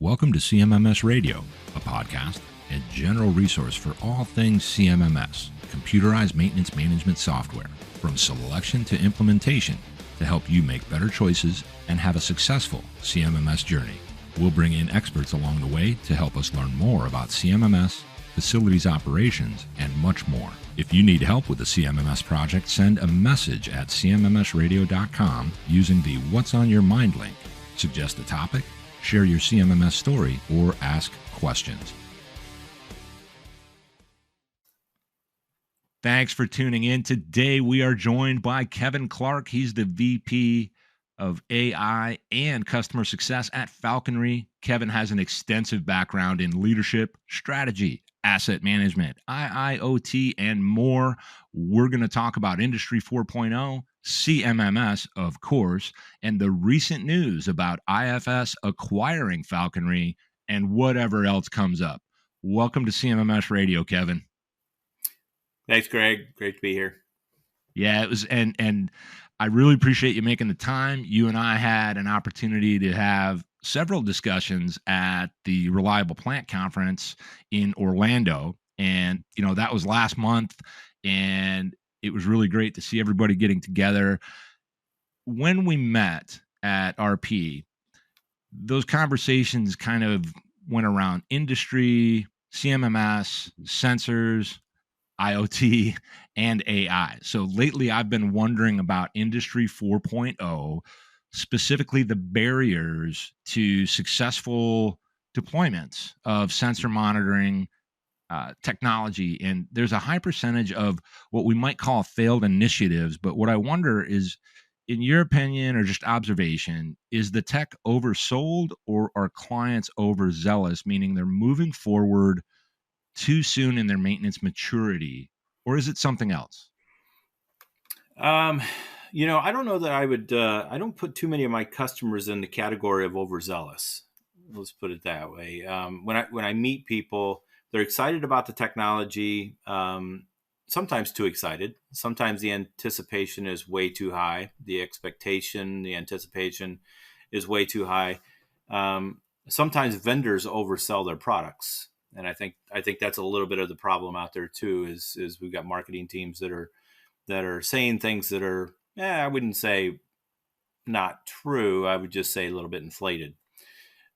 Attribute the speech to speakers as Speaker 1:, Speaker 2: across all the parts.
Speaker 1: Welcome to CMMS Radio, a podcast and general resource for all things CMMS, computerized maintenance management software, from selection to implementation to help you make better choices and have a successful CMMS journey. We'll bring in experts along the way to help us learn more about CMMS, facilities operations, and much more. If you need help with the CMMS project, send a message at CMMSradio.com using the What's on Your Mind link. Suggest a topic, share your CMMS story, or ask questions. Thanks for tuning in. Today we are joined by Kevin Clark. He's the VP of AI and customer success at Falkonry. Kevin has an extensive background in leadership, strategy, asset management, IoT, and more. We're going to talk about Industry 4.0, CMMS, of course, and the recent news about IFS acquiring Falkonry and whatever else comes up. Welcome to CMMS Radio, Kevin.
Speaker 2: Thanks, Greg. Great to be here.
Speaker 1: Yeah, it was, and I really appreciate you making the time. You and I had an opportunity to have several discussions at the Reliable Plant Conference in Orlando, and that was last month, and it was really great to see everybody getting together. When we met at RP, those conversations kind of went around industry, CMMS, sensors, IoT, and AI. So lately I've been wondering about Industry 4.0, specifically the barriers to successful deployments of sensor monitoring technology. And there's a high percentage of what we might call failed initiatives. But what I wonder is, in your opinion or just observation, is the tech oversold or are clients overzealous, meaning they're moving forward too soon in their maintenance maturity, or is it something else?
Speaker 2: I don't know that I would, I don't put too many of my customers in the category of overzealous. Let's put it that way. When I meet people, they're excited about the technology, sometimes too excited. Sometimes the anticipation is way too high. The anticipation is way too high. Sometimes vendors oversell their products. And I think that's a little bit of the problem out there too. Is we've got marketing teams that are saying things that are, I wouldn't say not true. I would just say a little bit inflated.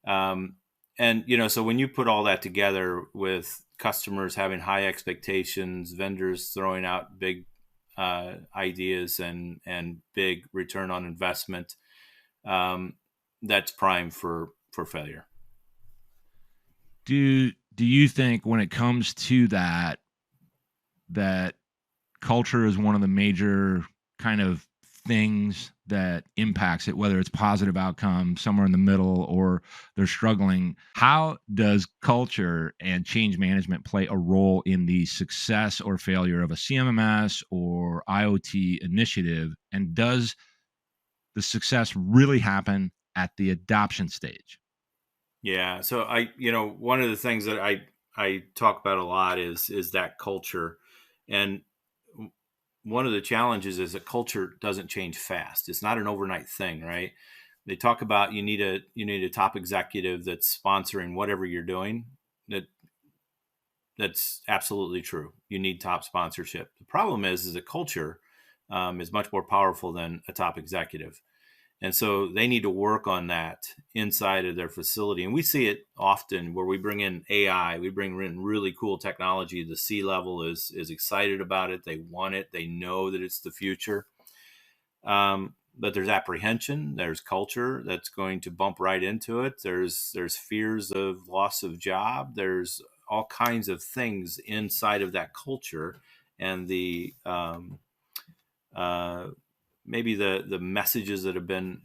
Speaker 2: So when you put all that together with customers having high expectations, vendors throwing out big ideas and big return on investment, that's prime for failure.
Speaker 1: Do you think when it comes to that culture is one of the major kind of things that impacts it, whether it's positive outcome, somewhere in the middle, or they're struggling? How does culture and change management play a role in the success or failure of a CMMS or IoT initiative? And does the success really happen at the adoption stage?
Speaker 2: Yeah. So one of the things that I talk about a lot is that culture. And one of the challenges is that culture doesn't change fast. It's not an overnight thing, right? They talk about you need a top executive that's sponsoring whatever you're doing. That's absolutely true. You need top sponsorship. The problem is that culture is much more powerful than a top executive. And so they need to work on that inside of their facility. And we see it often where we bring in AI, we bring in really cool technology. The C-level is excited about it. They want it. They know that it's the future. But there's apprehension. There's culture that's going to bump right into it. There's fears of loss of job. There's all kinds of things inside of that culture. And the maybe the messages that have been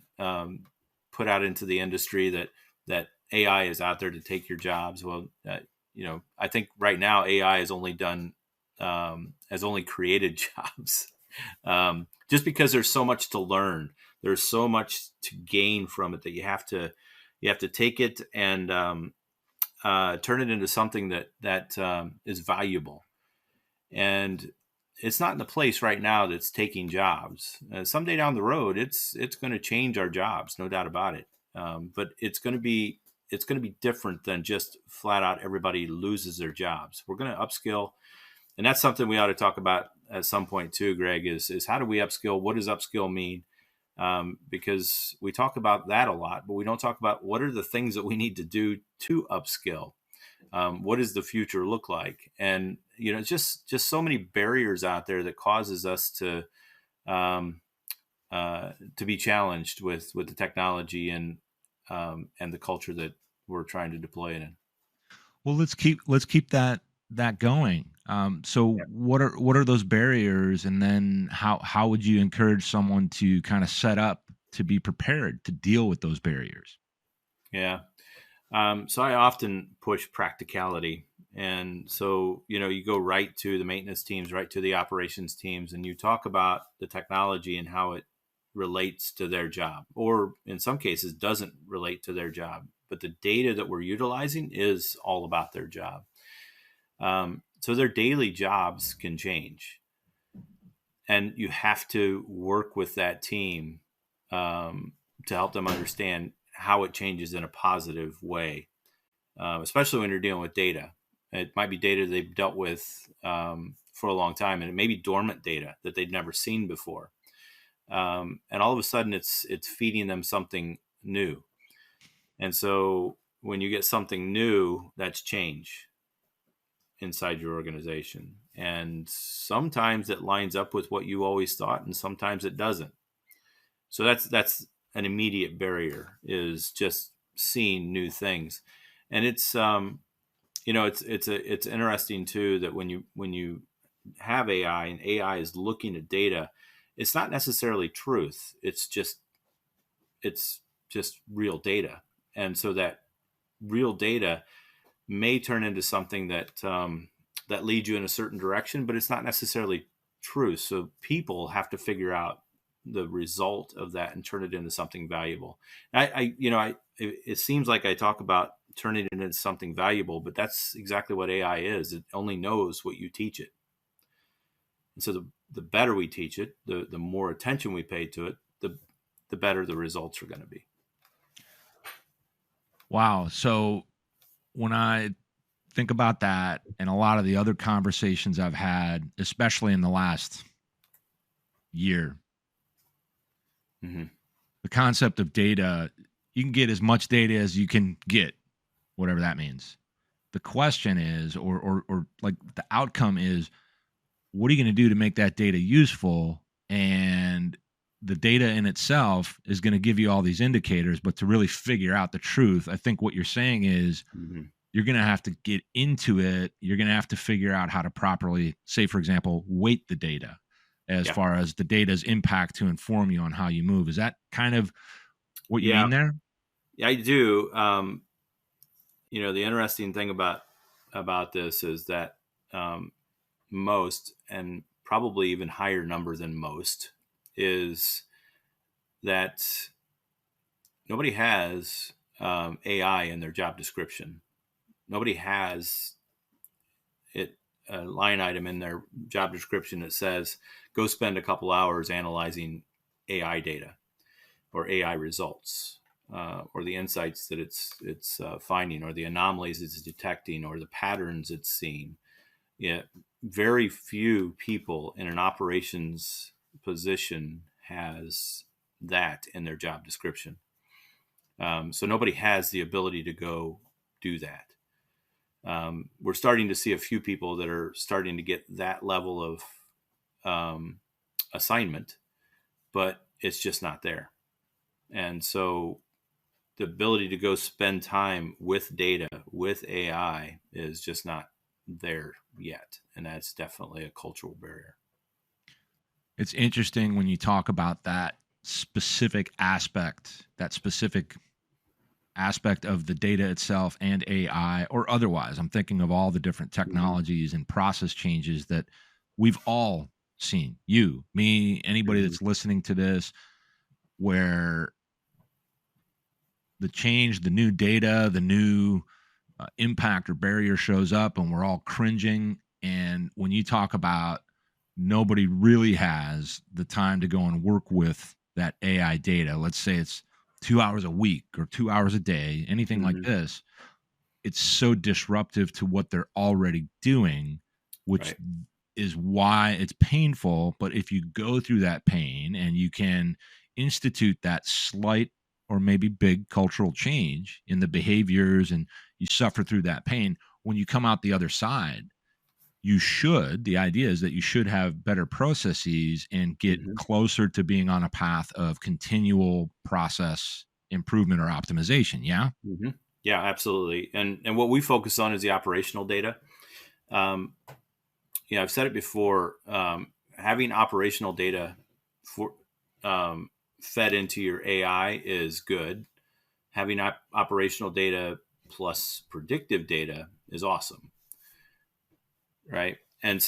Speaker 2: put out into the industry that AI is out there to take your jobs. Well, I think right now AI has only created jobs, just because there's so much to learn. There's so much to gain from it that you have to take it and turn it into something that is valuable. And it's not in the place right now that's taking jobs. Someday down the road, it's going to change our jobs, no doubt about it. But it's going to be it's going to be different than just flat out everybody loses their jobs. We're going to upskill. And that's something we ought to talk about at some point too, Greg, is how do we upskill? What does upskill mean? Because we talk about that a lot, but we don't talk about what are the things that we need to do to upskill. What does the future look like? And, it's just so many barriers out there that causes us to be challenged with the technology and the culture that we're trying to deploy it in.
Speaker 1: Well, let's keep that going. So
Speaker 2: Yeah.
Speaker 1: what are those barriers, and then how would you encourage someone to kind of set up to be prepared to deal with those barriers?
Speaker 2: Yeah. So I often push practicality. And so, you go right to the maintenance teams, right to the operations teams, and you talk about the technology and how it relates to their job, or in some cases doesn't relate to their job. But the data that we're utilizing is all about their job. So their daily jobs can change. And you have to work with that team to help them understand how it changes in a positive way, especially when you're dealing with data. It might be data they've dealt with for a long time, and it may be dormant data that they'd never seen before. And all of a sudden, it's feeding them something new. And so when you get something new, that's change inside your organization. And sometimes it lines up with what you always thought, and sometimes it doesn't. So that's an immediate barrier, is just seeing new things. And it's it's interesting too that when you have AI and AI is looking at data, it's not necessarily truth. It's just real data. And so that real data may turn into something that that leads you in a certain direction, but it's not necessarily truth. So people have to figure out the result of that and turn it into something valuable. It seems like I talk about turning it into something valuable, but that's exactly what AI is. It only knows what you teach it. And so the better we teach it, the more attention we pay to it, the better the results are going to be.
Speaker 1: Wow. So when I think about that and a lot of the other conversations I've had, especially in the last year, the concept of data, you can get as much data as you can get, whatever that means. The question is, or like the outcome is, what are you going to do to make that data useful? And the data in itself is going to give you all these indicators, but to really figure out the truth, I think what you're saying is you're going to have to get into it. You're going to have to figure out how to properly, say, for example, weight the data as far as the data's impact to inform you on how you move. Is that kind of what you mean there?
Speaker 2: Yeah, I do. The interesting thing about this is that most, and probably even higher number than most, is that nobody has AI in their job description. Nobody has it a line item in their job description that says, go spend a couple hours analyzing AI data or AI results, or the insights that it's finding, or the anomalies it's detecting, or the patterns it's seeing. Yeah, very few people in an operations position has that in their job description. So nobody has the ability to go do that. We're starting to see a few people that are starting to get that level of assignment, but it's just not there. And so the ability to go spend time with data, with AI, is just not there yet. And that's definitely a cultural barrier.
Speaker 1: It's interesting when you talk about that specific aspect of the data itself and AI or otherwise. I'm thinking of all the different technologies and process changes that we've all seen. You, me, anybody that's listening to this, where the change, the new data, the new impact or barrier shows up and we're all cringing. And when you talk about nobody really has the time to go and work with that AI data, let's say it's 2 hours a week or 2 hours a day, anything like
Speaker 2: Hmm.
Speaker 1: this, it's so disruptive to what they're already doing, which
Speaker 2: Right.
Speaker 1: is why it's painful. But if you go through that pain and you can institute that slight or maybe big cultural change in the behaviors and you suffer through that pain, when you come out the other side, the idea is that you should have better processes and get
Speaker 2: Hmm.
Speaker 1: closer to being on a path of continual process improvement or optimization. Yeah.
Speaker 2: Hmm. Yeah, absolutely. And what we focus on is the operational data. Um, I've said it before. Having operational data for um, fed into your AI is good. Having operational data plus predictive data is awesome, right? And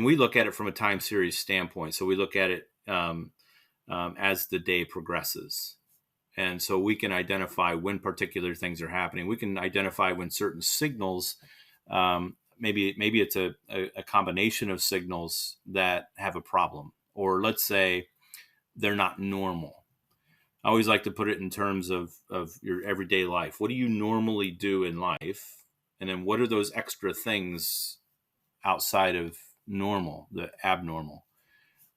Speaker 2: we look at it from a time series standpoint. So we look at it as the day progresses. And so we can identify when particular things are happening. We can identify when certain signals, maybe it's a combination of signals that have a problem, or let's say they're not normal. I always like to put it in terms of your everyday life. What do you normally do in life? And then what are those extra things outside of normal, the abnormal?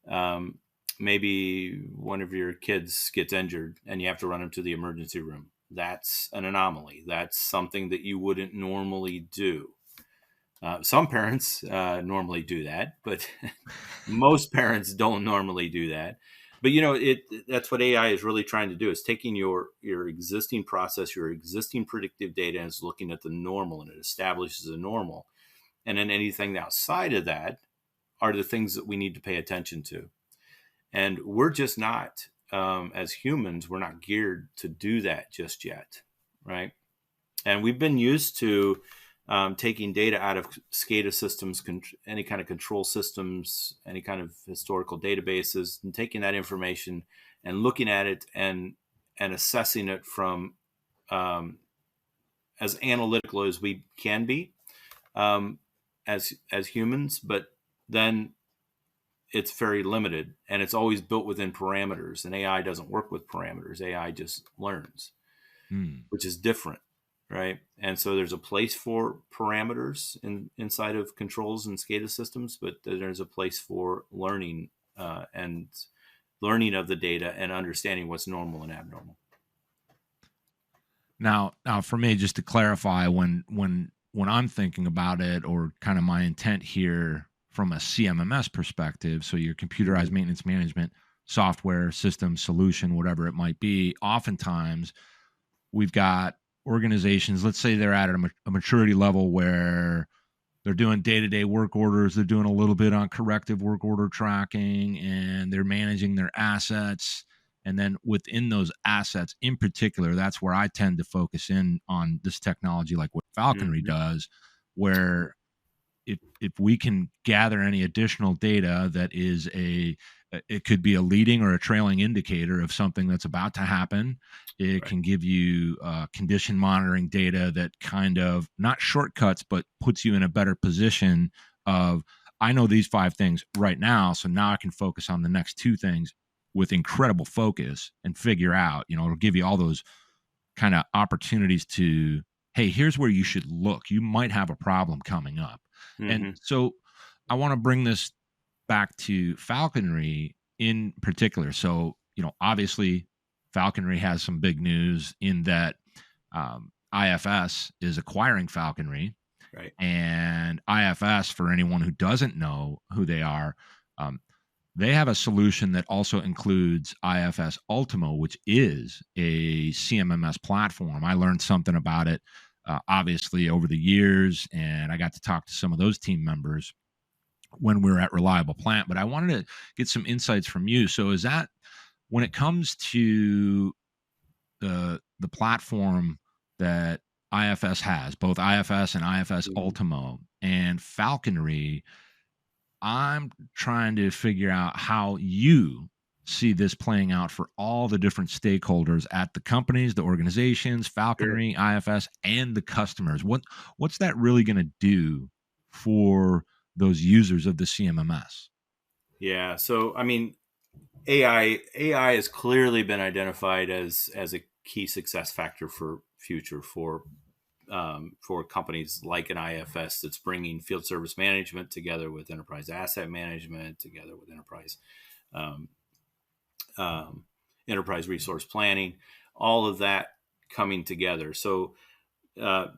Speaker 2: Um, Maybe one of your kids gets injured and you have to run them to the emergency room. That's an anomaly. That's something that you wouldn't normally do. Some parents normally do that, but most parents don't normally do that. But that's what AI is really trying to do, is taking your existing process, your existing predictive data, and is looking at the normal, and it establishes a normal. And then anything outside of that are the things that we need to pay attention to. And we're just not, as humans, we're not geared to do that just yet, right? And we've been used to taking data out of SCADA systems, any kind of control systems, any kind of historical databases, and taking that information and looking at it and assessing it from as analytical as we can be, as humans. But then it's very limited, and it's always built within parameters, and AI doesn't work with parameters. AI just learns,
Speaker 1: Hmm.
Speaker 2: which is different, right? And so there's a place for parameters inside of controls and SCADA systems, but there's a place for learning, and learning of the data and understanding what's normal and abnormal.
Speaker 1: Now, for me, just to clarify, when I'm thinking about it, or kind of my intent here from a CMMS perspective, so your computerized
Speaker 2: Mm-hmm.
Speaker 1: maintenance management software system solution, whatever it might be, oftentimes we've got organizations. Let's say they're at a maturity level where they're doing day-to-day work orders, they're doing a little bit on corrective work order tracking, and they're managing their assets. And then within those assets in particular, that's where I tend to focus in on this technology, like what Falconry
Speaker 2: Mm-hmm.
Speaker 1: does, where if we can gather any additional data that is it could be a leading or a trailing indicator of something that's about to happen. It
Speaker 2: Right.
Speaker 1: can give you condition monitoring data that kind of, not shortcuts, but puts you in a better position of, I know these 5 things right now, so now I can focus on the next 2 things with incredible focus and figure out, it'll give you all those kind of opportunities to, hey, here's where you should look. You might have a problem coming up. And
Speaker 2: Mm-hmm.
Speaker 1: so I want to bring this back to Falconry in particular. So, obviously, Falconry has some big news in that IFS is acquiring Falconry.
Speaker 2: Right.
Speaker 1: And IFS, for anyone who doesn't know who they are, um, they have a solution that also includes IFS Ultimo, which is a CMMS platform. I learned something about it, obviously, over the years, and I got to talk to some of those team members when we were at Reliable Plant. But I wanted to get some insights from you. So, is that, when it comes to the platform that IFS has, both IFS and IFS
Speaker 2: Mm-hmm.
Speaker 1: Ultimo and Falconry, I'm trying to figure out how you see this playing out for all the different stakeholders at the companies, the organizations,
Speaker 2: Sure.
Speaker 1: Falconry, IFS, and the customers. What's that really going to do for those users of the CMMS?
Speaker 2: Yeah. So, I mean, AI has clearly been identified as a key success factor for future for companies like an IFS that's bringing field service management together with enterprise asset management, together with um, enterprise resource planning, all of that coming together. So uh,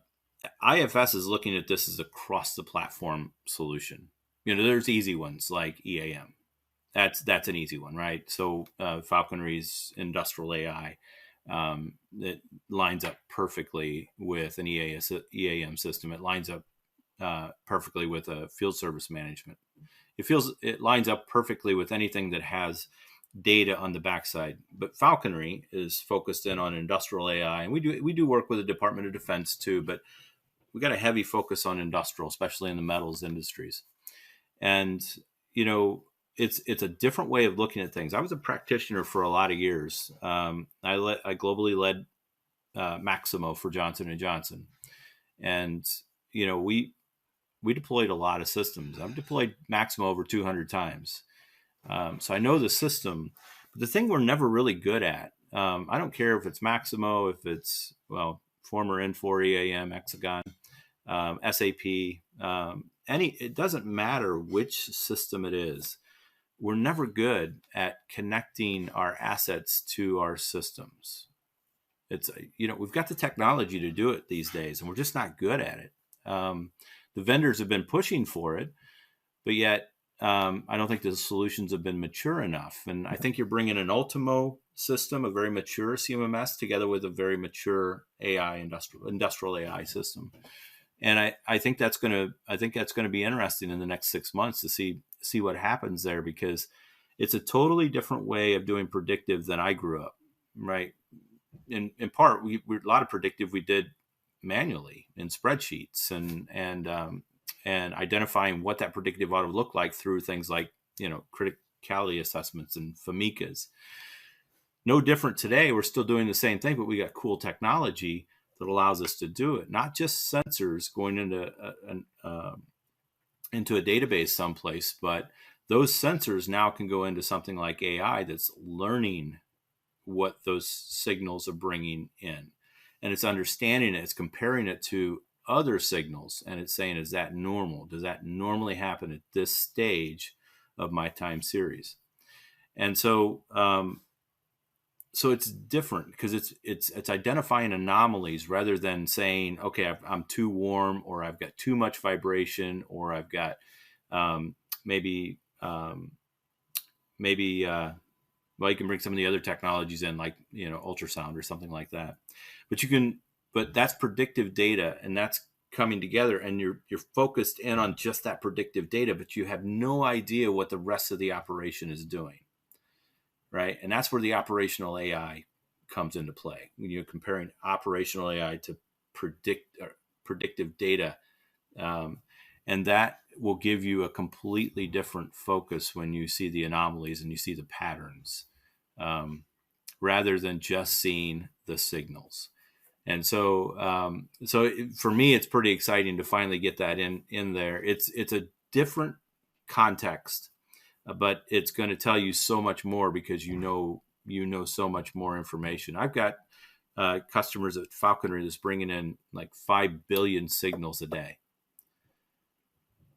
Speaker 2: IFS is looking at this as a cross the platform solution. There's easy ones like EAM. That's an easy one, right? So Falkonry's industrial AI that lines up perfectly with an EAM system. It lines up perfectly with a field service management. It lines up perfectly with anything that has data on the backside. But Falconry is focused in on industrial AI, and we do work with the Department of Defense too, but we got a heavy focus on industrial, especially in the metals industries. And you know, it's a different way of looking at things. I was a practitioner for a lot of years. I globally led Maximo for Johnson and Johnson, and we deployed a lot of systems. I've deployed Maximo over 200 times, so I know the system. But the thing we're never really good at, I don't care if it's Maximo, if it's former N4 EAM, Hexagon, SAP, it doesn't matter which system it is. We're never good at connecting our assets to our systems. We've got the technology to do it these days, and we're just not good at it. The vendors have been pushing for it, but yet I don't think the solutions have been mature enough. And I think you're bringing an Ultimo system, a very mature CMMS, together with a very mature AI industrial AI system. And I think that's going to be interesting in the next 6 months to see what happens there, because it's a totally different way of doing predictive than I grew up. Right. In part, we a lot of predictive we did manually in spreadsheets and identifying what that predictive ought to look like through things like criticality assessments and FAMICAs. No different today. We're still doing the same thing, but we got cool technology that allows us to do it. Not just sensors going into a database someplace, but those sensors now can go into something like AI that's learning what those signals are bringing in, and it's understanding it. It's comparing it to other signals, and it's saying, is that normal? Does that normally happen at this stage of my time series? And so it's different because it's identifying anomalies rather than saying, okay, I'm too warm, or I've got too much vibration, or I've got maybe you can bring some of the other technologies in, like ultrasound or something like that. But that's predictive data, and that's coming together, and you're focused in on just that predictive data, but you have no idea what the rest of the operation is doing. Right. And that's where the operational AI comes into play. When you're comparing operational AI to predictive data. And that will give you a completely different focus when you see the anomalies and you see the patterns, rather than just seeing the signals. And so for me, it's pretty exciting to finally get that in there. It's a different context, but it's going to tell you so much more because you know so much more information. I've got customers at Falconry that's bringing in like 5 billion signals a day.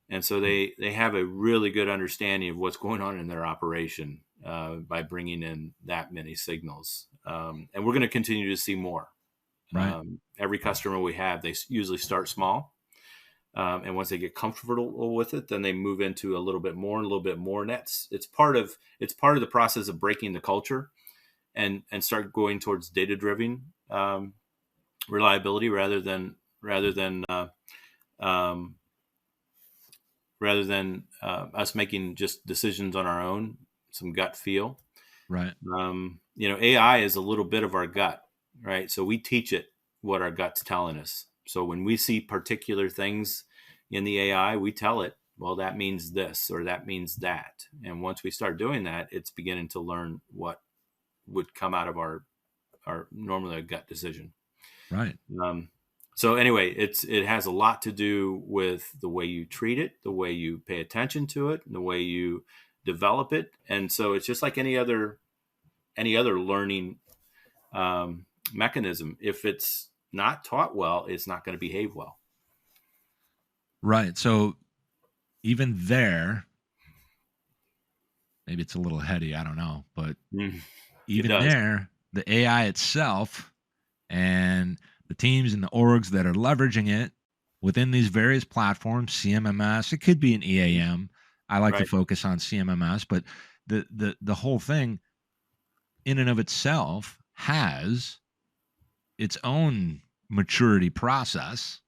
Speaker 2: And so they have a really good understanding of what's going on in their operation by bringing in that many signals. And we're going to continue to see more.
Speaker 1: Right.
Speaker 2: Every customer we have, they usually start small. And once they get comfortable with it, then they move into a little bit more and a little bit more. And it's part of the process of breaking the culture and start going towards data-driven reliability rather than us making just decisions on our own, some gut feel.
Speaker 1: Right.
Speaker 2: AI is a little bit of our gut, right? So we teach it what our gut's telling us. So when we see particular things in the AI, we tell it, well, that means this or that means that. And once we start doing that, it's beginning to learn what would come out of our normally a gut decision.
Speaker 1: Right.
Speaker 2: So anyway, it has a lot to do with the way you treat it, the way you pay attention to it, and the way you develop it. And so it's just like any other learning mechanism. If it's not taught well, it's not going to behave well.
Speaker 1: Right. So even there, maybe it's a little heady, I don't know, but
Speaker 2: It
Speaker 1: even
Speaker 2: does.
Speaker 1: there, the AI itself and the teams and the orgs that are leveraging it within these various platforms, CMMS, it could be an EAM. I like to
Speaker 2: Right.
Speaker 1: focus on CMMS, but the whole thing in and of itself has its own maturity process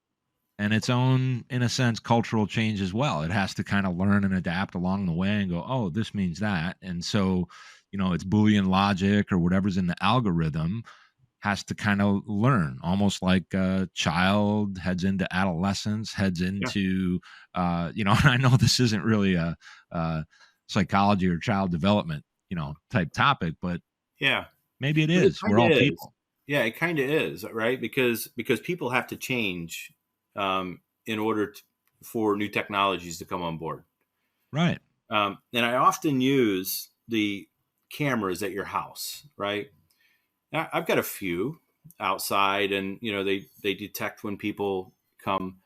Speaker 1: and its own, in a sense, cultural change as well. It has to kind of learn and adapt along the way and go, oh, this means that. And so, it's Boolean logic or whatever's in the algorithm has to kind of learn, almost like a child heads into adolescence, heads
Speaker 2: Yeah.
Speaker 1: into, and I know this isn't really a psychology or child development, type topic, but
Speaker 2: Yeah.
Speaker 1: maybe it
Speaker 2: But it
Speaker 1: is.
Speaker 2: kind
Speaker 1: We're
Speaker 2: of
Speaker 1: all
Speaker 2: is.
Speaker 1: people.
Speaker 2: Yeah, it kind of is, right? Because people have to change in order for new technologies to come on board.
Speaker 1: Right.
Speaker 2: And I often use the cameras at your house, right? I've got a few outside, and they detect when people come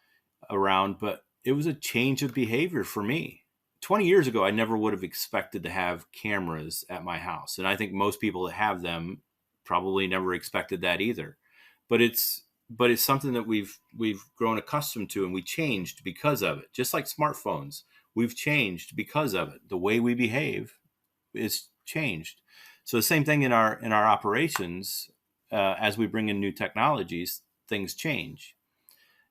Speaker 2: around, but it was a change of behavior for me. 20 years ago, I never would have expected to have cameras at my house, and I think most people that have them probably never expected that either. But it's something that we've grown accustomed to, and we changed because of it. Just like smartphones, we've changed because of it. The way we behave is changed. So the same thing in our operations. As we bring in new technologies, things change,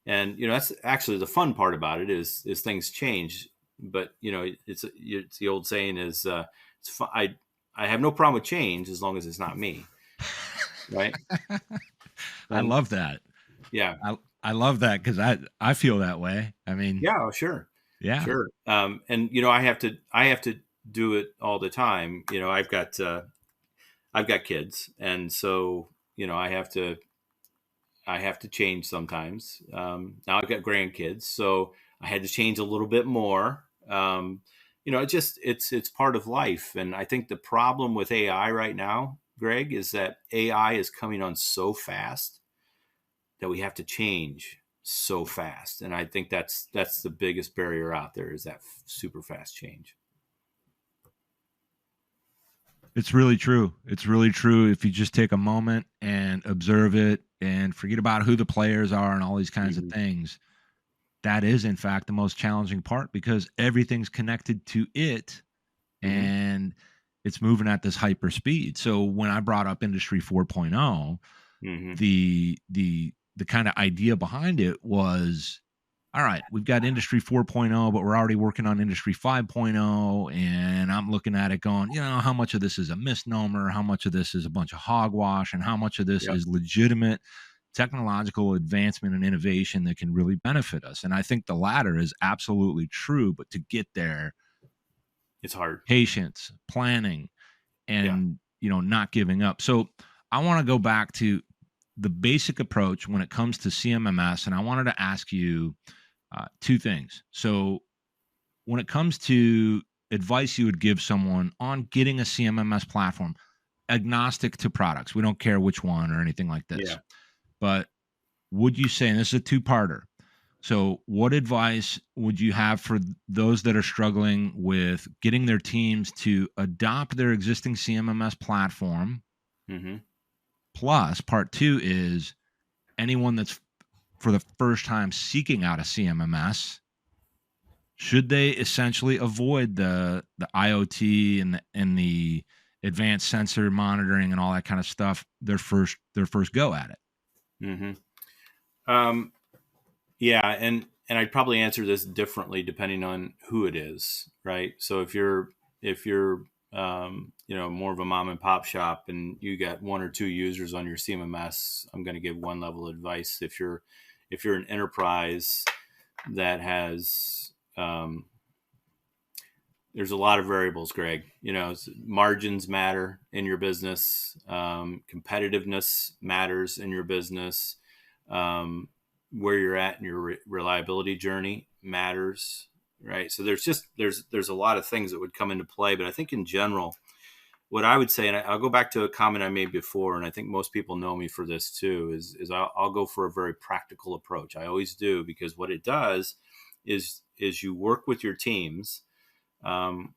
Speaker 2: and that's actually the fun part about it is things change. But it's the old saying is it's fun. I have no problem with change as long as it's not me, right?
Speaker 1: I
Speaker 2: And
Speaker 1: love that.
Speaker 2: yeah,
Speaker 1: I love that because I feel that way. I mean,
Speaker 2: yeah, sure,
Speaker 1: yeah.
Speaker 2: sure. And I have to do it all the time. I've got kids, and so I have to change sometimes. Now I've got grandkids, so I had to change a little bit more. It's part of life, and I think the problem with AI right now, Greg, is that AI is coming on so fast that we have to change so fast, and I think that's the biggest barrier out there is that super fast change.
Speaker 1: It's really true. It's really true. If you just take a moment and observe it and forget about who the players are and all these kinds of
Speaker 2: Hmm.
Speaker 1: things, that is, in fact, the most challenging part because everything's connected to it
Speaker 2: Hmm.
Speaker 1: and it's moving at this hyper speed. So when I brought up Industry 4.0,
Speaker 2: Hmm.
Speaker 1: the kind of idea behind it was, all right, we've got Industry 4.0, but we're already working on Industry 5.0. And I'm looking at it going, how much of this is a misnomer? How much of this is a bunch of hogwash? And how much of this
Speaker 2: Yep,
Speaker 1: is legitimate technological advancement and innovation that can really benefit us? And I think the latter is absolutely true. But to get there,
Speaker 2: it's hard.
Speaker 1: patience, planning,
Speaker 2: Yeah.
Speaker 1: and, not giving up. So I want to go back to the basic approach when it comes to CMMS. And I wanted to ask you two things. So, when it comes to advice you would give someone on getting a CMMS platform, agnostic to products, we don't care which one or anything like this,
Speaker 2: Yeah.
Speaker 1: but would you say, and this is a two-parter, so what advice would you have for those that are struggling with getting their teams to adopt their existing CMMS platform?
Speaker 2: Hmm.
Speaker 1: Plus, part two is anyone that's for the first time seeking out a CMMS, should they essentially avoid the IoT and the advanced sensor monitoring and all that kind of stuff their first go at it?
Speaker 2: Hmm. Um, Yeah, and I'd probably answer this differently depending on who it is, right? So if you're more of a mom and pop shop and you got one or two users on your CMMS, I'm going to give one level of advice. If you're an enterprise that has there's a lot of variables, Greg. Margins matter in your business. Competitiveness matters in your business. Um, where you're at in your reliability journey matters, right? So there's a lot of things that would come into play, but I think in general, what I would say, and I'll go back to a comment I made before, and I think most people know me for this too, is I'll go for a very practical approach. I always do, because what it does is you work with your teams, and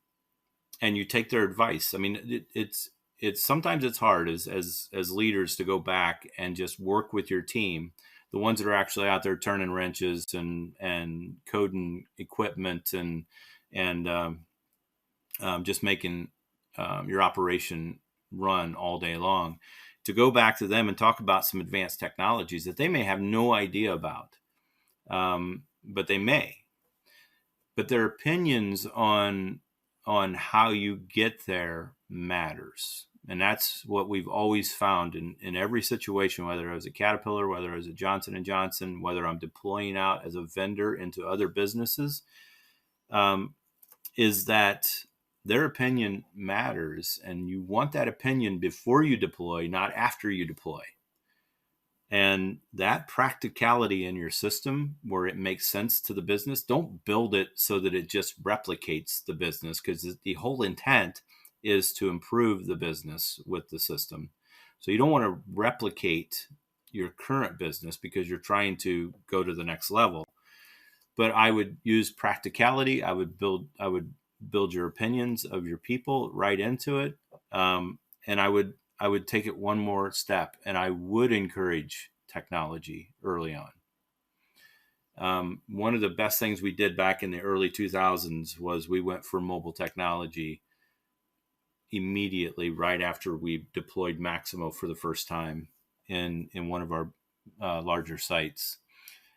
Speaker 2: you take their advice. I mean, it's sometimes it's hard as leaders to go back and just work with your team, the ones that are actually out there turning wrenches and coding equipment and just making your operation run all day long, to go back to them and talk about some advanced technologies that they may have no idea about, but they may. But their opinions on how you get there matters. And that's what we've always found in every situation, whether I was a Caterpillar, whether I was a Johnson & Johnson, whether I'm deploying out as a vendor into other businesses, is that their opinion matters. And you want that opinion before you deploy, not after you deploy. And that practicality in your system where it makes sense to the business, don't build it so that it just replicates the business, because the whole intent is to improve the business with the system. So you don't want to replicate your current business because you're trying to go to the next level. But I would use practicality. I would build your opinions of your people right into it. And I would take it one more step, and I would encourage technology early on. One of the best things we did back in the early 2000s was we went for mobile technology immediately right after we deployed Maximo for the first time in one of our larger sites.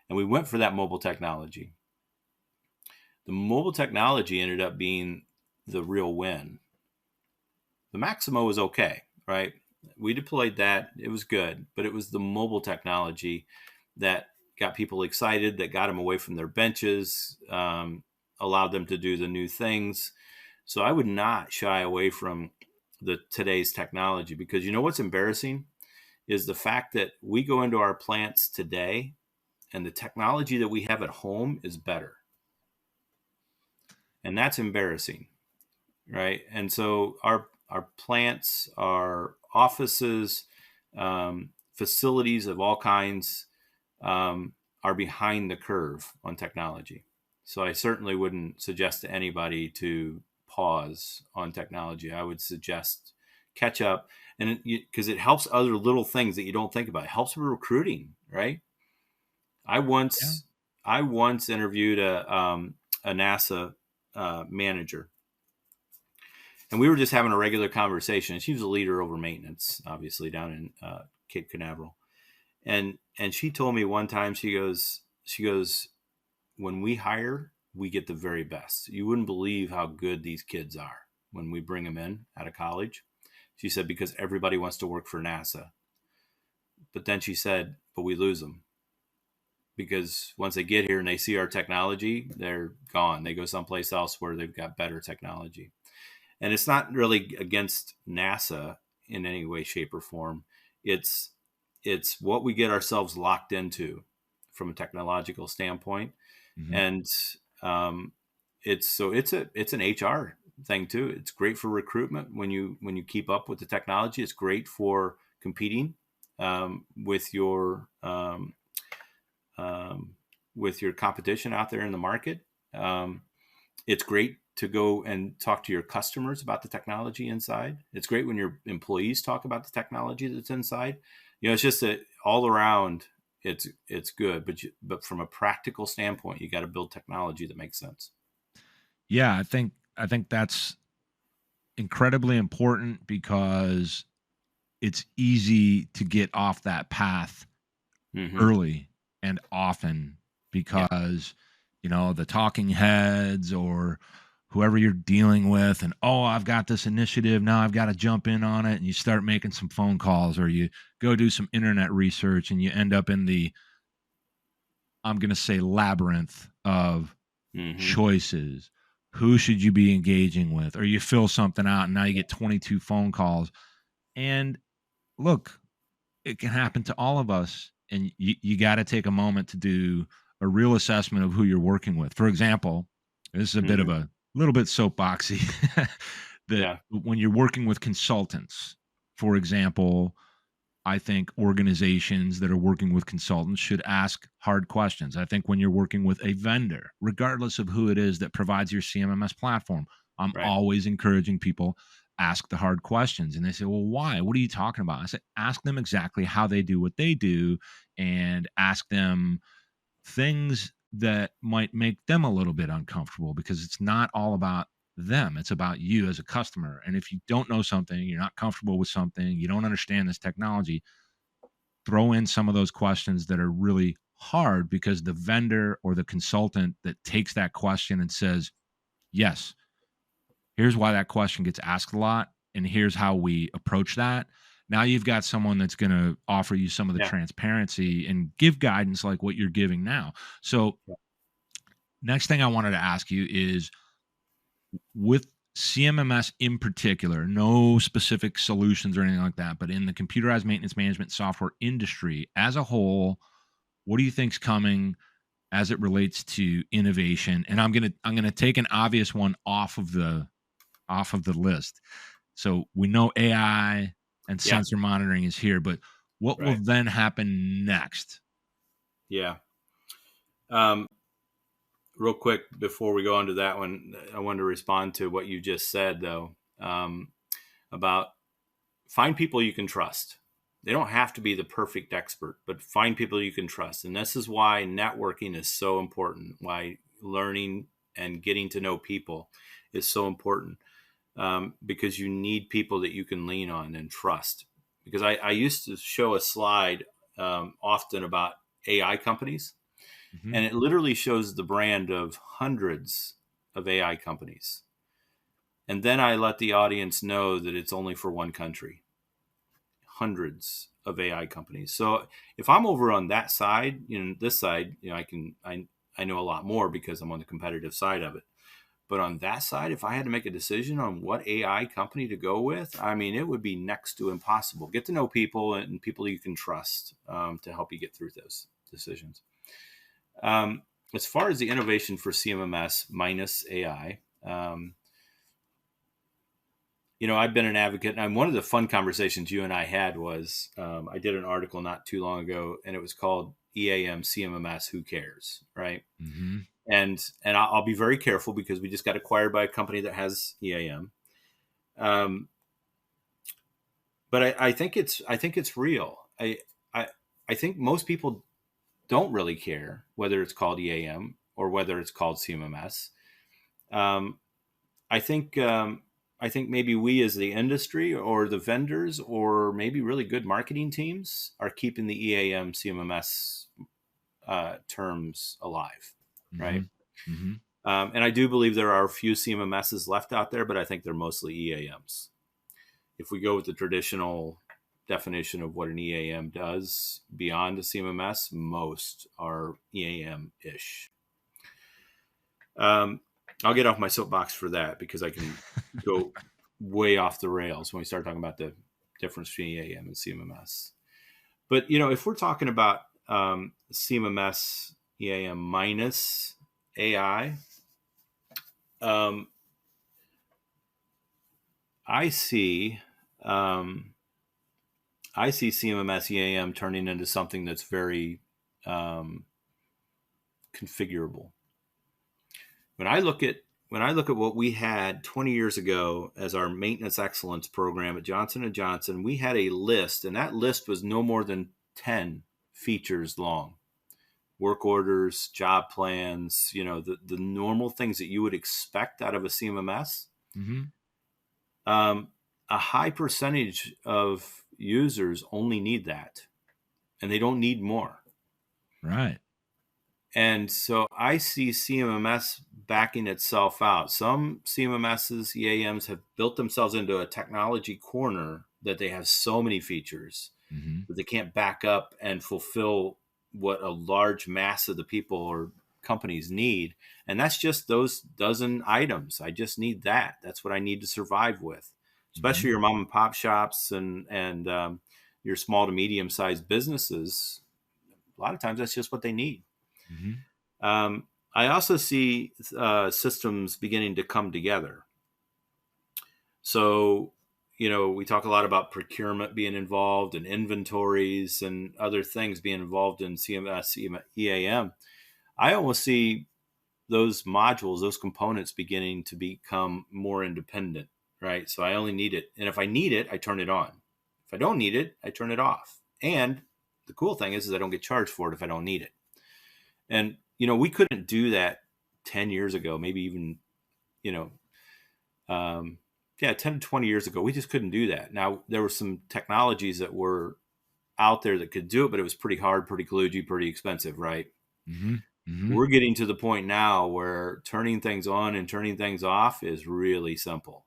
Speaker 2: And we went for that mobile technology. The mobile technology ended up being the real win. The Maximo was okay, right? We deployed that. It was good, but it was the mobile technology that got people excited, that got them away from their benches, allowed them to do the new things. So I would not shy away from today's technology, because you know what's embarrassing is the fact that we go into our plants today and the technology that we have at home is better. And that's embarrassing, right? And so our plants, our offices, facilities of all kinds are behind the curve on technology. So I certainly wouldn't suggest to anybody to pause on technology. I would suggest catch up, and because it helps other little things that you don't think about. It helps with recruiting, right? I once interviewed a NASA manager, and we were just having a regular conversation. She was a leader over maintenance, obviously, down in Cape Canaveral. And she told me one time, she goes, when we hire, we get the very best. You wouldn't believe how good these kids are when we bring them in out of college. She said, because everybody wants to work for NASA. But then she said, but we lose them. Because once they get here and they see our technology, they're gone. They go someplace else where they've got better technology. And it's not really against NASA in any way, shape, or form. It's what we get ourselves locked into from a technological standpoint. Mm-hmm. And it's an HR thing too. It's great for recruitment when you keep up with the technology. It's great for competing with your competition out there in the market. It's great to go and talk to your customers about the technology inside. It's great when your employees talk about the technology that's inside. It's just that all around it's good, but from a practical standpoint, you got to build technology that makes sense.
Speaker 1: Yeah, I think that's incredibly important, because it's easy to get off that path early and often, because the talking heads or whoever you're dealing with, and I've got this initiative now, I've got to jump in on it, and you start making some phone calls, or you go do some internet research, and you end up in the, I'm going to say, labyrinth of choices. Who should you be engaging with? Or you fill something out and now you get 22 phone calls. And look, it can happen to all of us, and you got to take a moment to do a real assessment of who you're working with. For example, This is a bit of
Speaker 2: Hmm.
Speaker 1: a little bit soapboxy. That
Speaker 2: Yeah.
Speaker 1: when you're working with consultants, for example, I think organizations that are working with consultants should ask hard questions. I think when you're working with a vendor, regardless of who it is that provides your CMMS platform, I'm
Speaker 2: Right.
Speaker 1: always encouraging people ask the hard questions. And they say, "Well, why? What are you talking about?" I say, "Ask them exactly how they do what they do and ask them things that might make them a little bit uncomfortable because it's not all about them. It's about you as a customer. And if you don't know something, you're not comfortable with something, you don't understand this technology, throw in some of those questions that are really hard because the vendor or the consultant that takes that question and says, yes, here's why that question gets asked a lot. And here's how we approach that. Now you've got someone that's going to offer you some of the
Speaker 2: Yeah.
Speaker 1: transparency and give guidance like what you're giving now. So,
Speaker 2: Yeah.
Speaker 1: next thing I wanted to ask you is with CMMS in particular, no specific solutions or anything like that, but in the computerized maintenance management software industry as a whole, what do you think's coming as it relates to innovation? And I'm gonna take an obvious one off of the list. So we know AI and
Speaker 2: Yeah.
Speaker 1: sensor monitoring is here, but what will
Speaker 2: Right.
Speaker 1: then happen next?
Speaker 2: Yeah. Um, Real quick before we go on to that one, I wanted to respond to what you just said, though, about find people you can trust. They don't have to be the perfect expert, but find people you can trust. And this is why networking is so important, why learning and getting to know people is so important, because you need people that you can lean on and trust. Because I used to show a slide often about AI companies,
Speaker 1: Hmm.
Speaker 2: and it literally shows the brand of hundreds of AI companies. And then I let the audience know that it's only for one country, hundreds of AI companies. So if I'm over on that side, this side, I know a lot more because I'm on the competitive side of it. But on that side, if I had to make a decision on what AI company to go with, I mean, it would be next to impossible. Get to know people and people you can trust to help you get through those decisions. Um, as far as the innovation for CMMS minus AI, I've been an advocate, and one of the fun conversations you and I had was I did an article not too long ago, and it was called EAM CMMS. Who cares, right?
Speaker 1: Hmm.
Speaker 2: And I'll be very careful because we just got acquired by a company that has EAM. Um, but I think it's real. I I think most people don't really care whether it's called EAM or whether it's called CMMS. Um, I think I think maybe we as the industry or the vendors or maybe really good marketing teams are keeping the EAM CMMS terms alive,
Speaker 1: Hmm.
Speaker 2: right?
Speaker 1: Hmm.
Speaker 2: And I do believe there are a few CMMSs left out there, but I think they're mostly EAMs. If we go with the traditional definition of what an EAM does beyond a CMMS, most are EAM-ish. Um, I'll get off my soapbox for that because I can go way off the rails when we start talking about the difference between EAM and CMMS. But if we're talking about CMMS EAM minus AI, um, I see um, I see CMMS EAM turning into something that's very um, configurable. When I look at what we had 20 years ago as our maintenance excellence program at Johnson & Johnson, we had a list, and that list was no more than 10 features long. Work orders, job plans, the normal things that you would expect out of a CMMS.
Speaker 1: Hmm.
Speaker 2: Um, a high percentage of users only need that, and they don't need more.
Speaker 1: Right.
Speaker 2: And so I see CMMS backing itself out. Some CMMSs, EAMs have built themselves into a technology corner that they have so many features
Speaker 1: Hmm.
Speaker 2: that they can't back up and fulfill what a large mass of the people or companies need. And that's just those dozen items. I just need that. That's what I need to survive with, especially
Speaker 1: Hmm.
Speaker 2: your mom and pop shops and your small to medium sized businesses. A lot of times that's just what they need.
Speaker 1: Hmm.
Speaker 2: Um, I also see systems beginning to come together. So, we talk a lot about procurement being involved and inventories and other things being involved in CMS, EAM. I almost see those modules, those components beginning to become more independent, right? So I only need it. And if I need it, I turn it on. If I don't need it, I turn it off. And the cool thing is I don't get charged for it if I don't need it. And, we couldn't do that 10 years ago, maybe even, you know, 10 to 20 years ago. We just couldn't do that. Now, there were some technologies that were out there that could do it, but it was pretty hard, pretty kludgy, pretty expensive, right?
Speaker 1: Mm-hmm. Mm-hmm.
Speaker 2: We're getting to the point now where turning things on and turning things off is really simple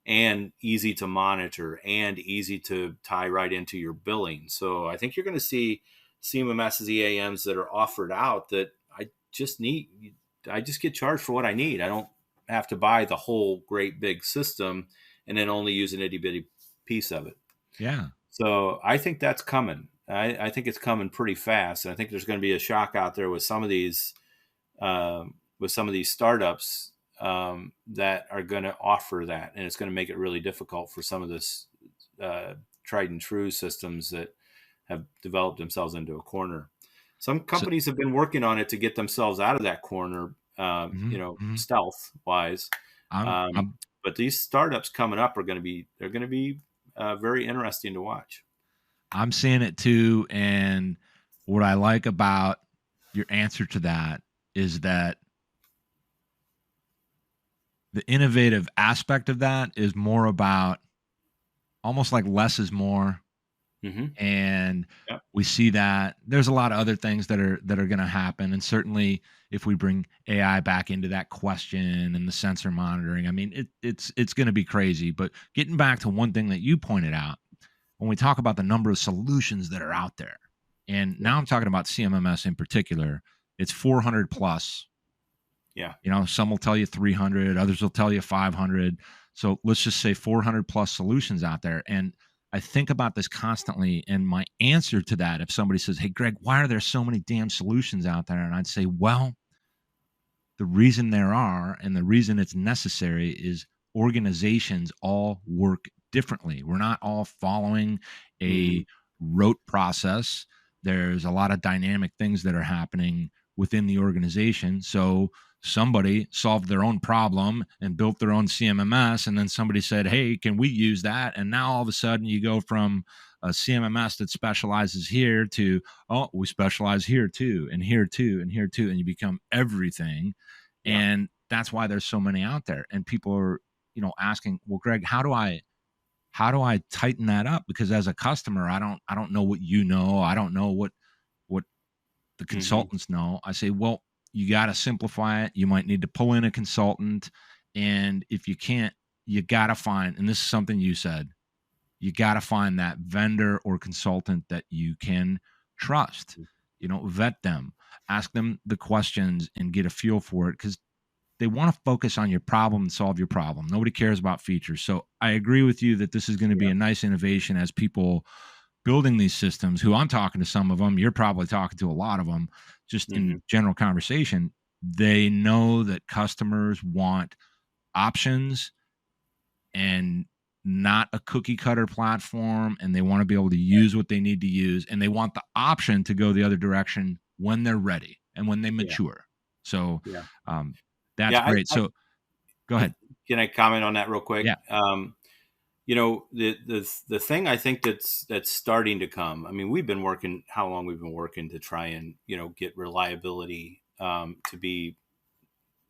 Speaker 2: and easy to monitor and easy to tie right into your billing. So I think you're going to see CMMS EAMs that are offered out that I just get charged for what I need. I don't have to buy the whole great big system and then only use an itty bitty piece of it.
Speaker 1: Yeah.
Speaker 2: So I think that's coming. I think it's coming pretty fast. And I think there's going to be a shock out there with some of these startups that are going to offer that, and it's going to make it really difficult for some of this tried and true systems that have developed themselves into a corner. Some companies have been working on it to get themselves out of that corner, stealth wise. But these startups coming up they're going to be very interesting to watch.
Speaker 1: I'm seeing it too. And what I like about your answer to that is that the innovative aspect of that is more about almost like less is more. Mm-hmm. And we see that there's a lot of other things that are going to happen. And certainly if we bring AI back into that question and the sensor monitoring, I mean, it's going to be crazy. But getting back to one thing that you pointed out, when we talk about the number of solutions that are out there, and now I'm talking about CMMS in particular, it's 400 plus.
Speaker 2: Yeah.
Speaker 1: Some will tell you 300, others will tell you 500. So let's just say 400 plus solutions out there. And I think about this constantly. And my answer to that, if somebody says, hey, Greg, why are there so many damn solutions out there? And I'd say, well, the reason there are and the reason it's necessary is organizations all work differently. We're not all following a rote process. There's a lot of dynamic things that are happening within the organization. So somebody solved their own problem and built their own CMMS, and then somebody said, hey, can we use that? And now all of a sudden you go from a CMMS that specializes here to, oh, we specialize here too, and here too, and here too, and you become everything. Yeah. And that's why there's so many out there. And people are, asking, well, Greg, how do I tighten that up? Because as a customer, I don't know what you know. I don't know what the consultants know. I say, well, you got to simplify it. You might need to pull in a consultant. And if you can't, you got to find, and this is something you said, you got to find that vendor or consultant that you can trust, vet them, ask them the questions and get a feel for it, because they want to focus on your problem and solve your problem. Nobody cares about features. So I agree with you that this is going to be a nice innovation as people building these systems, who I'm talking to some of them, you're probably talking to a lot of them, just in general conversation. They know that customers want options and not a cookie cutter platform, and they want to be able to use what they need to use, and they want the option to go the other direction when they're ready and when they mature. So that's great. So go ahead.
Speaker 2: Can I comment on that real quick?
Speaker 1: Yeah.
Speaker 2: The thing I think that's starting to come, I mean, how long we've been working to try and, get reliability to be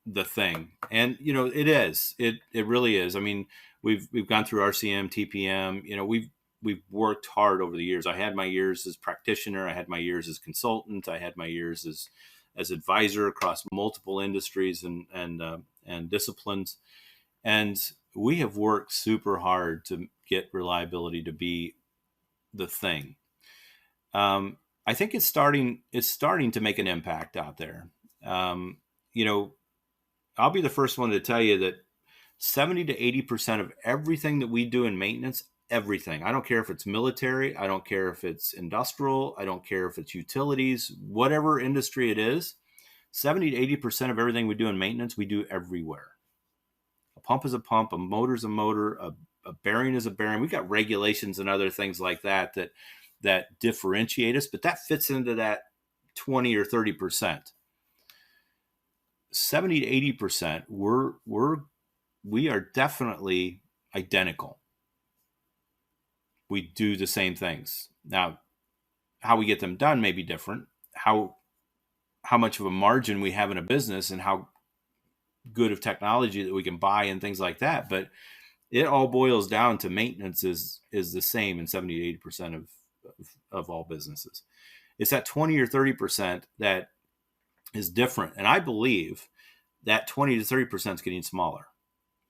Speaker 2: the thing. And, it really is. I mean, we've gone through RCM, TPM, we've worked hard over the years. I had my years as practitioner. I had my years as consultant. I had my years as advisor across multiple industries and disciplines. And we have worked super hard to get reliability to be the thing. I think it's starting to make an impact out there. I'll be the first one to tell you that 70 to 80% of everything that we do in maintenance, everything, I don't care if it's military, I don't care if it's industrial, I don't care if it's utilities, whatever industry it is, 70 to 80% of everything we do in maintenance, we do everywhere. A pump is a pump, a motor is a motor, a bearing is a bearing. We've got regulations and other things like that differentiate us, but that fits into that 20 or 30%. 70 to 80%, we are definitely identical. We do the same things. Now, how we get them done may be different. How much of a margin we have in a business and how good of technology that we can buy and things like that. But it all boils down to maintenance is the same in 70 to 80% of all businesses. It's that 20 or 30% that is different. And I believe that 20 to 30% is getting smaller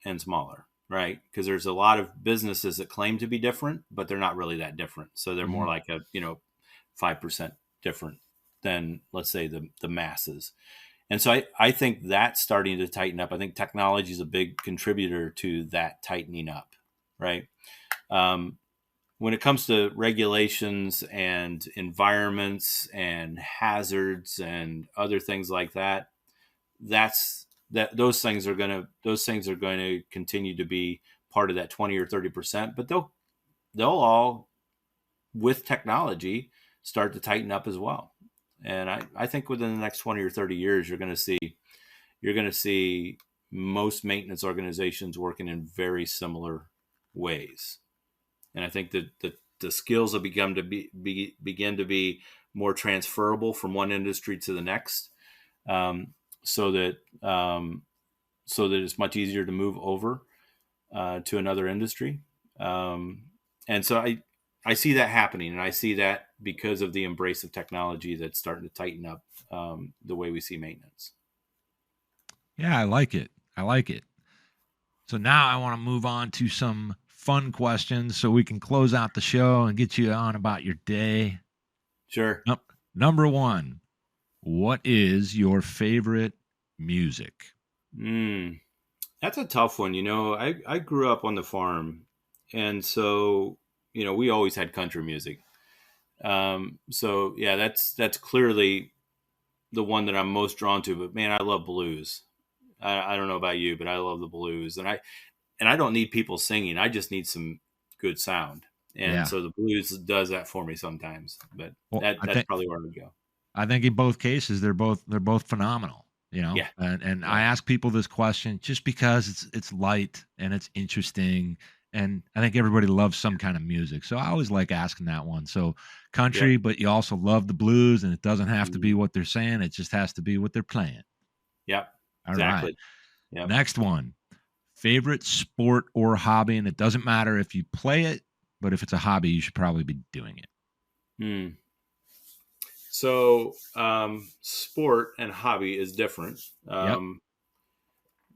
Speaker 2: and smaller, right? Because there's a lot of businesses that claim to be different, but they're not really that different. So they're more like 5% different than, let's say, the masses. And so I think that's starting to tighten up. I think technology is a big contributor to that tightening up, right? When it comes to regulations and environments and hazards and other things like that, those things are going to continue to be part of that 20 or 30%, but they'll all, with technology, start to tighten up as well. And I think within the next 20 or 30 years, you're going to see most maintenance organizations working in very similar ways. And I think that the skills have begin to be more transferable from one industry to the next, so that it's much easier to move over to another industry. And so I see that happening, and I see that because of the embrace of technology that's starting to tighten up the way we see maintenance.
Speaker 1: Yeah, I like it. So now I want to move on to some fun questions so we can close out the show and get you on about your day.
Speaker 2: Sure.
Speaker 1: Number one, what is your favorite music?
Speaker 2: That's a tough one. I grew up on the farm, and so, we always had country music. So yeah, that's clearly the one that I'm most drawn to, but man, I love blues. I don't know about you, but I love the blues, and I don't need people singing. I just need some good sound. And so the blues does that for me sometimes, but that's probably where I would go.
Speaker 1: I think in both cases, they're both phenomenal,
Speaker 2: Yeah.
Speaker 1: and I ask people this question just because it's light and it's interesting. And I think everybody loves some kind of music. So I always like asking that one. So country, but you also love the blues, and it doesn't have to be what they're saying. It just has to be what they're playing.
Speaker 2: Yep.
Speaker 1: All
Speaker 2: exactly.
Speaker 1: right.
Speaker 2: Yep.
Speaker 1: Next one, favorite sport or hobby. And it doesn't matter if you play it, but if it's a hobby, you should probably be doing it.
Speaker 2: So sport and hobby is different.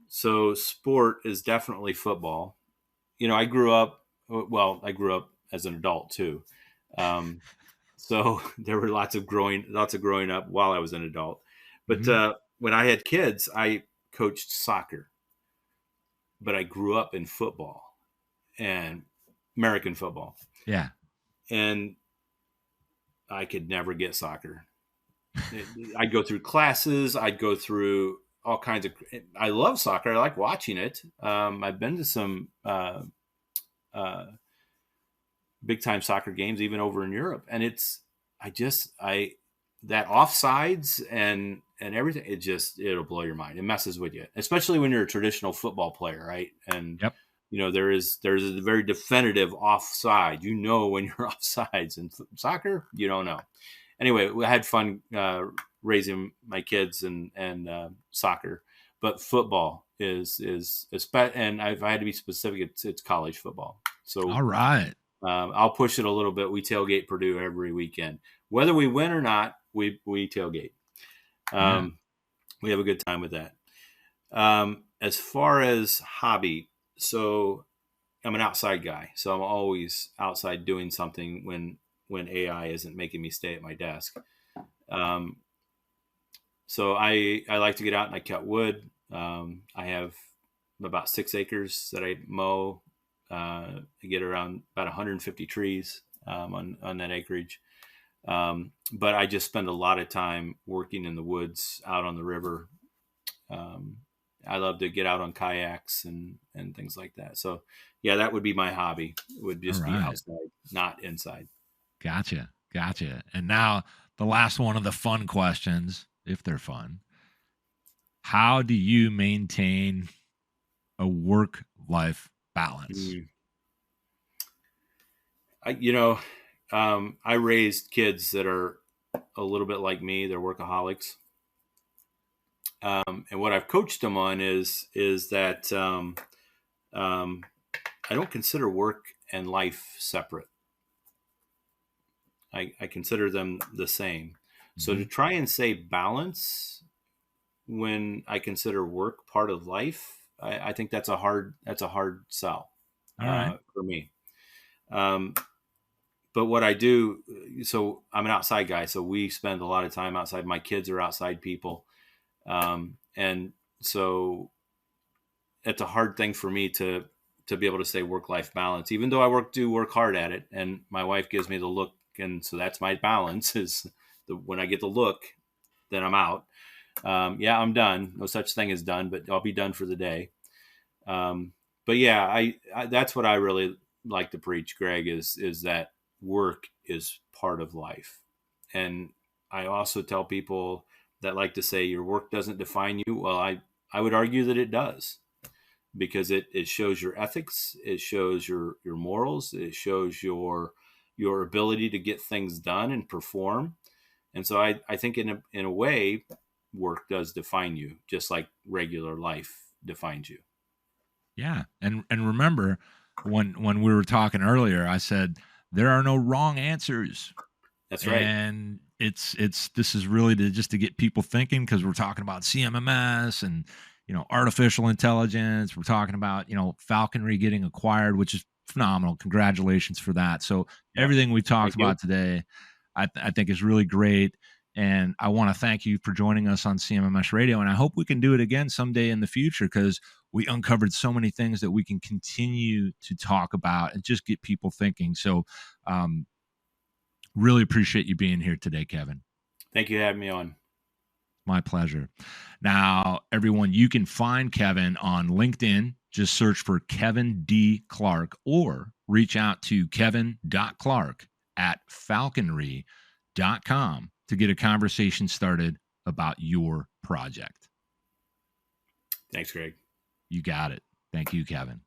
Speaker 2: So sport is definitely football. I grew up as an adult too. So there were lots of growing up while I was an adult. But when I had kids, I coached soccer. But I grew up in football and American football.
Speaker 1: Yeah.
Speaker 2: And I could never get soccer. I'd go through classes. I'd go through all kinds of. I love soccer. I like watching it. I've been to some big time soccer games, even over in Europe, and that offsides and everything. It'll blow your mind. It messes with you, especially when you're a traditional football player, right? And there's a very definitive offside. When you're offsides. In soccer, you don't know. Anyway, we had fun raising my kids and soccer, but football is and if I had to be specific, it's college football. So
Speaker 1: all right,
Speaker 2: I'll push it a little bit. We tailgate Purdue every weekend, whether we win or not. We tailgate. We have a good time with that. As far as hobby, so I'm an outside guy, so I'm always outside doing something when AI isn't making me stay at my desk. So I like to get out and I cut wood. I have about 6 acres that I mow. I get around about 150 trees on that acreage. But I just spend a lot of time working in the woods, out on the river. I love to get out on kayaks and things like that. So yeah, that would be my hobby. It would just be outside, not inside.
Speaker 1: Gotcha. And now the last one of the fun questions, if they're fun. How do you maintain a work-life balance?
Speaker 2: I raised kids that are a little bit like me. They're workaholics. And what I've coached them on is that I don't consider work and life separate. I consider them the same. Mm-hmm. So to try and say balance when I consider work part of life, I think that's a hard sell for me. But what I do, so I'm an outside guy, so we spend a lot of time outside. My kids are outside people. And so it's a hard thing for me to be able to say work-life balance, even though I do work hard at it. And my wife gives me the look. And so that's my balance is when I get the look, then I'm out. I'm done. No such thing as done, but I'll be done for the day. But yeah, I that's what I really like to preach, Greg, is that work is part of life. And I also tell people that like to say your work doesn't define you. Well, I would argue that it does, because it shows your ethics, it shows your morals, it shows your ability to get things done and perform. And so I think in a way, work does define you, just like regular life defines you.
Speaker 1: Yeah. And remember when we were talking earlier, I said, there are no wrong answers.
Speaker 2: That's right.
Speaker 1: And this is really to get people thinking, because we're talking about CMMS and, artificial intelligence. We're talking about, Falkonry getting acquired, which is phenomenal. Congratulations for that. So everything we talked about today, I think is really great. And I want to thank you for joining us on CMMS Radio. And I hope we can do it again someday in the future, because we uncovered so many things that we can continue to talk about and just get people thinking. So really appreciate you being here today, Kevin.
Speaker 2: Thank you for having me on.
Speaker 1: My pleasure. Now, everyone, you can find Kevin on LinkedIn. Just search for Kevin D. Clark, or reach out to kevin.clark@falkonry.com to get a conversation started about your project.
Speaker 2: Thanks, Greg.
Speaker 1: You got it. Thank you, Kevin.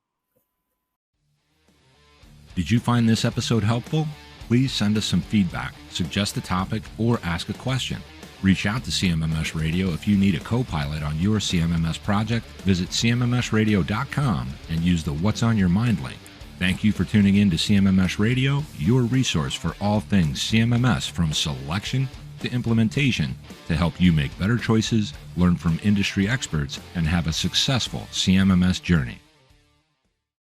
Speaker 1: Did you find this episode helpful? Please send us some feedback, suggest a topic, or ask a question. Reach out to CMMS Radio if you need a co-pilot on your CMMS project. Visit CMMSradio.com and use the What's on Your Mind link. Thank you for tuning in to CMMS Radio, your resource for all things CMMS, from selection to implementation, to help you make better choices, learn from industry experts, and have a successful CMMS journey.